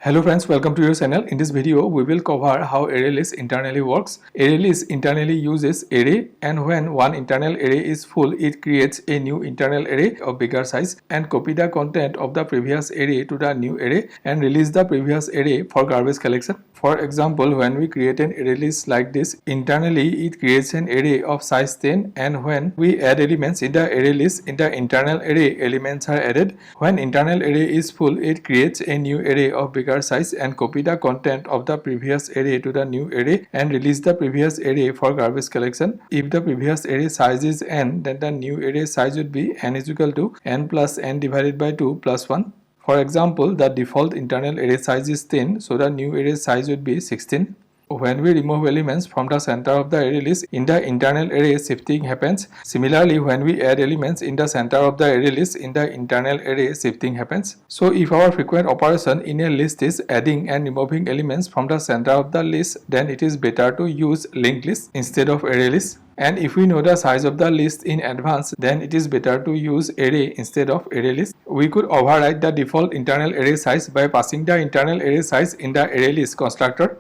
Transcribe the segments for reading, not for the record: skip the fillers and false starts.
Hello friends, welcome to your channel. In this video, we will cover how ArrayList internally works. ArrayList internally uses array, and when one internal array is full, it creates a new internal array of bigger size and copy the content of the previous array to the new array and release the previous array for garbage collection. For example, when we create an array list like this, internally it creates an array of size 10, and when we add elements in the array list, in the internal array, elements are added. When internal array is full, it creates a new array of bigger size and copy the content of the previous array to the new array and release the previous array for garbage collection. If the previous array size is n, then the new array size would be n is equal to n plus n divided by 2 plus 1. For example, the default internal array size is 10, so the new array size would be 16. When we remove elements from the center of the array list, in the internal array shifting happens. Similarly, when we add elements in the center of the array list, in the internal array shifting happens. So if our frequent operation in a list is adding and removing elements from the center of the list, then it is better to use linked list instead of array list. And if we know the size of the list in advance, then it is better to use array instead of array list. We could override the default internal array size by passing the internal array size in the array list constructor.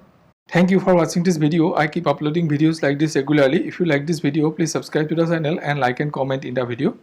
Thank you for watching this video. I keep uploading videos like this regularly. If you like this video, please subscribe to the channel and like and comment in the video.